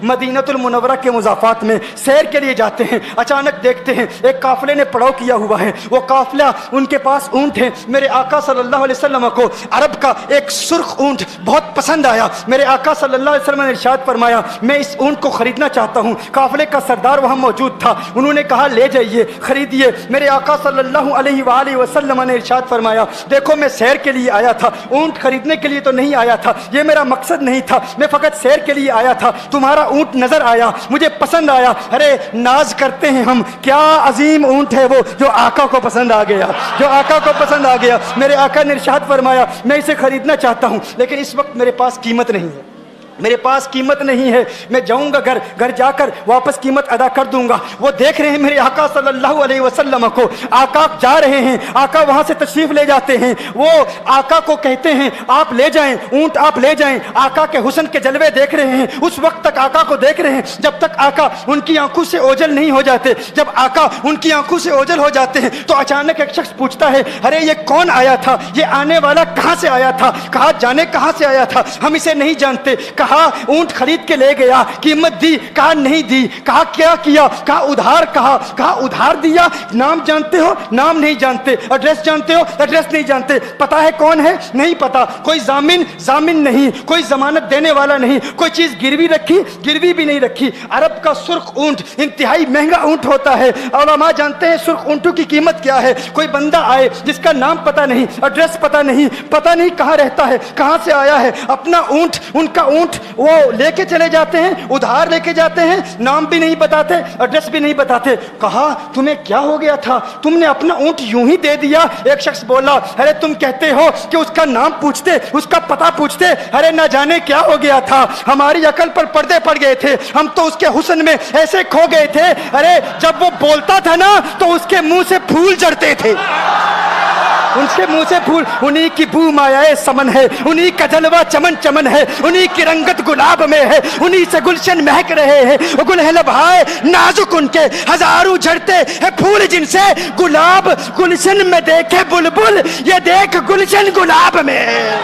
مدینۃ المنورہ کے مضافات میں سیر کے لیے جاتے ہیں. اچانک دیکھتے ہیں ایک قافلے نے پڑاؤ کیا ہوا ہے. وہ قافلہ ان کے پاس اونٹ ہے. میرے آقا صلی اللہ علیہ وسلم کو عرب کا ایک سرخ اونٹ بہت پسند آیا. میرے آقا صلی اللہ علیہ وسلم نے ارشاد فرمایا میں اس اونٹ کو خریدنا چاہتا ہوں. قافلے کا سردار وہاں موجود تھا. انہوں نے کہا لے جائیے, خریدیے. میرے آقا صلی اللہ علیہ وآلہ وسلم نے ارشاد فرمایا دیکھو میں سیر کے لیے آیا تھا, اونٹ خریدنے کے لیے تو نہیں آیا تھا, یہ میرا مقصد نہیں تھا, میں فقط سیر کے لیے آیا تھا. تمہارا اونٹ نظر آیا, مجھے پسند آیا. ارے ناز کرتے ہیں ہم, کیا عظیم اونٹ ہے وہ جو آقا کو پسند آ گیا, جو آقا کو پسند آ گیا. میرے آقا نے ارشاد فرمایا میں اسے خریدنا چاہتا ہوں لیکن اس وقت میرے پاس قیمت نہیں ہے, میرے پاس قیمت نہیں ہے. میں جاؤں گا گھر جا کر واپس قیمت ادا کر دوں گا. وہ دیکھ رہے ہیں میرے آقا صلی اللہ علیہ وسلم کو, آقا جا رہے ہیں, آقا وہاں سے تشریف لے جاتے ہیں. وہ آقا کو کہتے ہیں آپ لے جائیں, اونٹ آپ لے جائیں. آقا کے حسن کے جلوے دیکھ رہے ہیں, اس وقت تک آقا کو دیکھ رہے ہیں جب تک آقا ان کی آنکھوں سے اوجھل نہیں ہو جاتے. جب آقا ان کی آنکھوں سے اوجھل ہو جاتے ہیں تو اچانک ایک شخص پوچھتا ہے ارے یہ کون آیا تھا, یہ آنے والا کہاں سے آیا تھا, کہا جانے کہاں سے آیا تھا, ہم اسے نہیں جانتے. کہا اونٹ خرید کے لے گیا, قیمت دی, کہا نہیں دی. کہا کیا کیا, کہا ادھار, کہا ادھار دیا. نام جانتے ہو, نام نہیں جانتے. ایڈریس جانتے ہو, ایڈریس نہیں جانتے. پتہ ہے کون ہے, نہیں پتا. کوئی ضامن نہیں, کوئی ضمانت دینے والا نہیں, کوئی چیز گروی رکھی, گروی بھی نہیں رکھی. عرب کا سرخ اونٹ انتہائی مہنگا اونٹ ہوتا ہے. علماء جانتے ہیں سرخ اونٹوں کی قیمت کیا ہے. کوئی بندہ آئے جس کا نام پتہ نہیں, ایڈریس پتہ نہیں کہاں رہتا ہے, کہاں سے آیا ہے, اپنا اونٹ, ان کا اونٹ وہ لے کے چلے جاتے ہیں, ادھار لے کے جاتے ہیں, نام بھی نہیں بتاتے, ایڈریس بھی نہیں بتاتے. کہا تمہیں کیا ہو گیا تھا, تم نے اپنا اونٹ یوں ہی دے دیا. ایک شخص بولا ارے تم کہتے ہو کہ اس کا نام پوچھتے, اس کا پتہ پوچھتے, ارے نہ جانے کیا ہو گیا تھا, ہماری عقل پر پردے پڑ گئے تھے, ہم تو اس کے حسن میں ایسے کھو گئے تھے. ارے جب وہ بولتا تھا نا تو اس کے منہ سے پھول جھڑتے تھے, ان کے منہ سے پھول. انہی کی بو مایائے سمن ہے, انہی کا جلوہ چمن چمن ہے, انہی کی رنگت گلاب میں ہے, انہی سے گلشن مہک رہے ہیں. گل ہے لبھائے نازک ان کے, ہزاروں جھڑتے ہیں پھول جن سے گلاب گلشن میں دیکھے بلبل, یہ دیکھ گلشن گلاب میں ہے,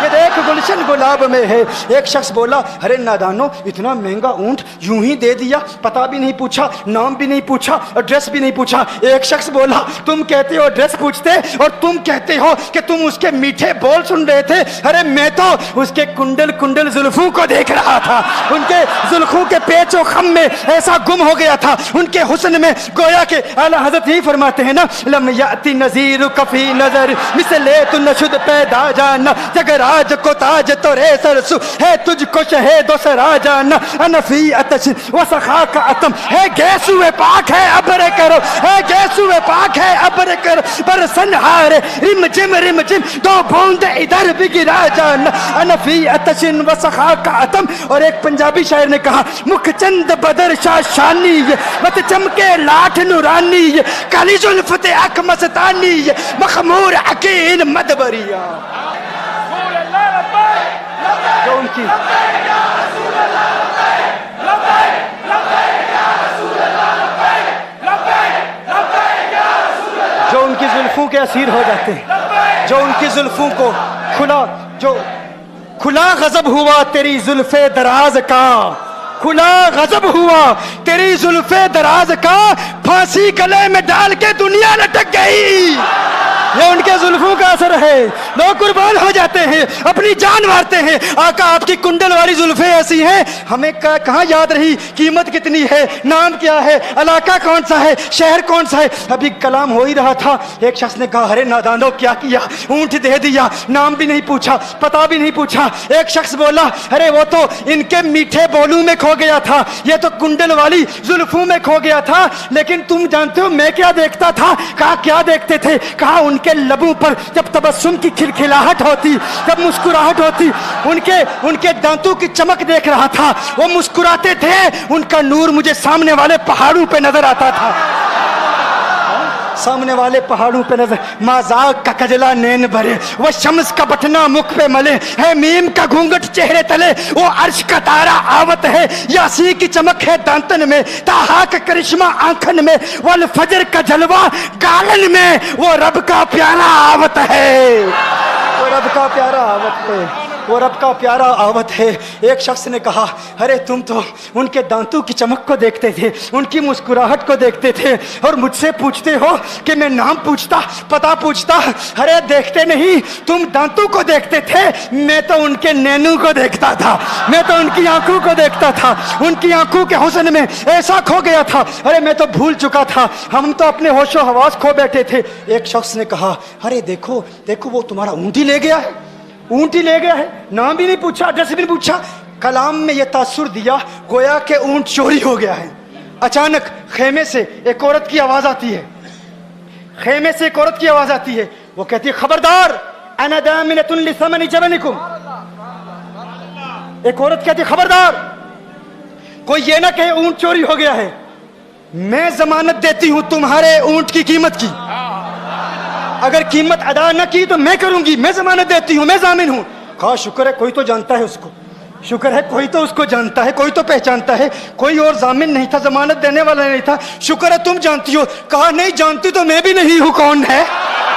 یہ دیکھ گلشن گلاب میں ہے. ایک شخص بولا ارے نادانو اتنا مہنگا اونٹ یوں ہی دے دیا, پتہ بھی نہیں پوچھا, نام بھی نہیں پوچھا, ایڈریس بھی نہیں پوچھا. ایک شخص بولا تم کہتے ہو ایڈریس پوچھتے اور تم کہتے ہو کہ تم اس کے میٹھے بول سن رہے تھے. ارے میں تو اس کے کنڈل زلفوں کو دیکھ رہا تھا, ان کے زلفوں کے پیچ و خم میں ایسا گم ہو گیا تھا, ان کے حسن میں. گویا کہ اعلیٰ حضرت یہی فرماتے ہیں نا لم یاتی نذیر کفی نظر مثلے تو نشد پیدا جانا, جگ راج کو تاج تو رے سرسو ہے تجھ کو شہید و سرا جانا. انفی اتش و سخا کا اتم ہے گیسو پاک ہے ابر کرو, ہے گیسو پاک ہے ابر کرو, پر سنہار رم جم دو بوند ادھر بھی گرا جانا. انفی اتشن و سخا کا اتم. اور ایک پنجابی شاعر نے کہا مکھ چند بدر شاہ شانی, مت چمکے لاٹھ نورانی, کالی زلفت اک مستانی, مخمور عقیل مدبریا. جو ان کی جو ان کی زلفوں کے اسیر ہو جاتے ہیں, جو ان کی زلفوں کو کھلا غضب ہوا تیری زلف دراز کا, کھلا غضب ہوا تیری زلف دراز کا, پھانسی گلے میں ڈال کے دنیا لٹک گئی. یہ ان کے زلفوں کا اثر ہے. لوگ قربان ہو جاتے ہیں, اپنی جان مارتے ہیں. آقا آپ کی کنڈل والی زلفیں ایسی ہیں, ہمیں کہاں یاد رہی قیمت کتنی ہے, نام کیا ہے, علاقہ کون سا ہے, شہر کون سا ہے. ابھی کلام ہو ہی رہا تھا, ایک شخص نے کہا ارے نادانو کیا کیا, اونٹ دے دیا, نام بھی نہیں پوچھا, پتہ بھی نہیں پوچھا. ایک شخص بولا ارے وہ تو ان کے میٹھے بولوں میں کھو گیا تھا, یہ تو کنڈل والی زلفوں میں کھو گیا تھا. لیکن تم جانتے ہو میں کیا دیکھتا تھا. کہا کیا دیکھتے تھے. کہا ان کے لبوں پر جب تبسم کی کھلکھلاہٹ ہوتی, جب مسکراہٹ ہوتی, ان کے دانتوں کی چمک دیکھ رہا تھا. وہ مسکراتے تھے, ان کا نور مجھے سامنے والے پہاڑوں پہ نظر آتا تھا, سامنے والے پہاڑوں پہ نظر. مازاق کا کجلا نین بھرے, وہ شمس کا بٹنا مکھ پہ ملے, ہے میم کا گھونگٹ چہرے تلے, وہ عرش کا تارا آوت ہے, یاسی کی چمک ہے دانتن میں, تاہا کا کرشمہ آنکھن میں, والفجر کا جلوہ گالن میں, وہ رب کا پیارا آوت ہے, وہ رب کا پیارا آوت ہے. وہ رب کا پیارا آوت ہے۔ ایک شخص نے کہا ارے تم تو ان کے دانتوں کی چمک کو دیکھتے تھے، ان کی مسکراہٹ کو دیکھتے تھے، اور مجھ سے پوچھتے ہو کہ میں نام پوچھتا پتہ پوچھتا؟ ارے دیکھتے نہیں، تم دانتوں کو دیکھتے تھے، میں تو ان کے نینو کو دیکھتا تھا، میں تو ان کی آنکھوں کو دیکھتا تھا، ان کی آنکھوں کے حسن میں ایسا کھو گیا تھا، ارے میں تو بھول چکا تھا، ہم تو اپنے ہوش و حواس کھو بیٹھے تھے۔ ایک شخص نے کہا ارے دیکھو دیکھو وہ تمہارا اونٹ ہی لے گیا ہے، اونٹ ہی لے گیا ہے، نام بھی نہیں پوچھا، ایڈریس بھی نہیں پوچھا۔ کلام میں یہ تاثر دیا گویا کہ اونٹ چوری ہو گیا ہے۔ اچانک خیمے سے ایک عورت کی آواز آتی ہے، خیمے سے ایک عورت کی آواز آتی ہے، وہ کہتی ہے خبردار انا دامنۃ لثمن جبنکم۔ ایک عورت کہتی ہے خبردار کوئی یہ نہ کہے اونٹ چوری ہو گیا ہے، میں ضمانت دیتی ہوں تمہارے اونٹ کی قیمت کی، اگر قیمت ادا نہ کی تو میں کروں گی، میں ضمانت دیتی ہوں، میں ضامن ہوں۔ کہا شکر ہے کوئی تو جانتا ہے اس کو، شکر ہے کوئی تو اس کو جانتا ہے، کوئی تو پہچانتا ہے، کوئی اور ضامن نہیں تھا، ضمانت دینے والا نہیں تھا، شکر ہے تم جانتی ہو۔ کہا نہیں جانتی تو میں بھی نہیں ہوں، کون ہے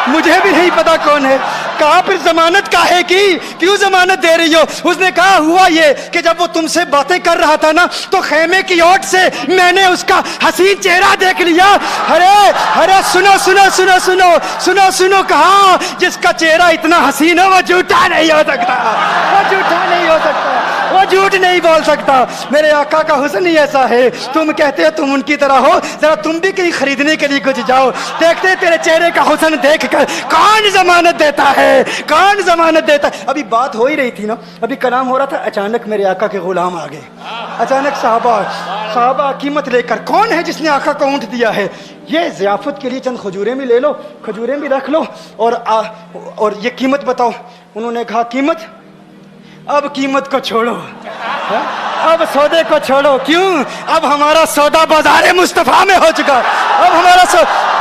مجھے بھی نہیں پتا کون ہے۔ کہا پھر ضمانت کاہے کی، کیوں ضمانت دے رہی ہو؟ اس نے کہا ہوا یہ کہ جب وہ تم سے باتیں کر رہا تھا نا تو خیمے کی اوٹ سے میں نے اس کا حسین چہرہ دیکھ لیا۔ ارے ارے سنو سنو سنو سنو سنو سنو، کہا جس کا چہرہ اتنا حسین ہے وہ جھوٹا نہیں ہو سکتا، وہ جھوٹا نہیں ہو سکتا، وہ جھوٹ نہیں بول سکتا۔ میرے آقا کا حسن ہی ایسا ہے، تم کہتے ہو تم ان کی طرح ہو، ذرا تم بھی کہیں خریدنے کے لیے کچھ جاؤ، دیکھتے تیرے چہرے کا حسن دیکھ کر کون ضمانت دیتا ہے، کون ضمانت دیتا ہے۔ ابھی بات ہو ہی رہی تھی نا، ابھی کلام ہو رہا تھا، اچانک میرے آقا کے غلام آ گئے، اچانک صحابہ قیمت لے کر، کون ہے جس نے آقا کو اونٹ دیا ہے؟ یہ ضیافت کے لیے چند کھجوریں بھی لے لو، کھجوریں بھی رکھ لو، اور یہ قیمت بتاؤ۔ انہوں نے کہا قیمت؟ اب قیمت کو چھوڑو، اب سودے کو چھوڑو، کیوں؟ اب ہمارا سودا بازار مصطفیٰ میں ہو چکا، اب ہمارا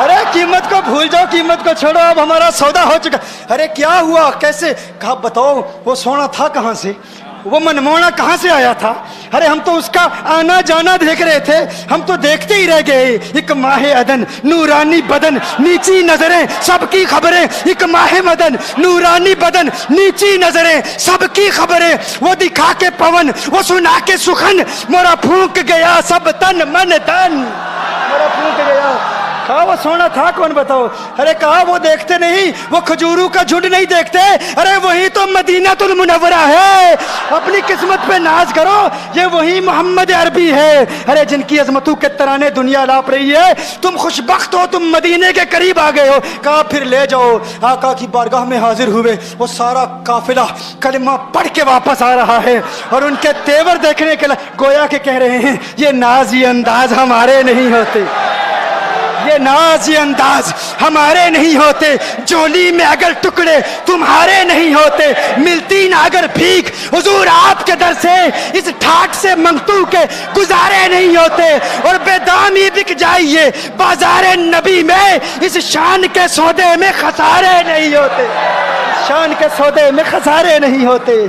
ارے قیمت کو بھول جاؤ، قیمت کو چھوڑو، اب ہمارا سودا ہو چکا۔ ارے کیا ہوا، کیسے؟ کہا بتاؤ وہ سونا تھا کہاں سے، وہ منمونا کہاں سے آیا تھا؟ ارے ہم تو اس کا آنا جانا دیکھ رہے تھے، ہم تو دیکھتے ہی رہ گئے۔ ایک ماہ عدن نورانی بدن نیچی نظریں سب کی خبریں، ایک ماہ مدن نورانی بدن نیچی نظریں سب کی خبریں، وہ دکھا کے پون وہ سنا کے سخن، مورا پھونک گیا سب تن من تن، مورا پھونک گیا۔ کہا وہ سونا تھا کون بتاؤ؟ ارے کہا وہ دیکھتے نہیں، وہ کھجوروں کا جھنڈ نہیں دیکھتے، ارے وہی تو مدینہ المنورہ ہے، اپنی قسمت پہ ناز کرو، یہ وہی محمد عربی ہے، ارے جن کی عظمتوں کے ترانے دنیا لاپ رہی ہے، تم خوش بخت ہو، تم مدینے کے قریب آ گئے ہو۔ کہا پھر لے جاؤ۔ آقا کی بارگاہ میں حاضر ہوئے، وہ سارا قافلہ کلمہ پڑھ کے واپس آ رہا ہے، اور ان کے تیور دیکھنے کے لیے گویا کہ کہہ رہے ہیں یہ ناز یہ انداز ہمارے نہیں ہوتے، یہ ناز یہ انداز ہمارے نہیں ہوتے، جولی میں اگر ٹکڑے تمہارے نہیں ہوتے، ملتی نہ اگر بھیک حضور آپ کے در سے، اس ٹھاٹ سے منگتو کے گزارے نہیں ہوتے، اور بے دامی بک جائیے بازار نبی میں، اس شان کے سودے میں خسارے نہیں ہوتے، شان کے سودے میں خسارے نہیں ہوتے۔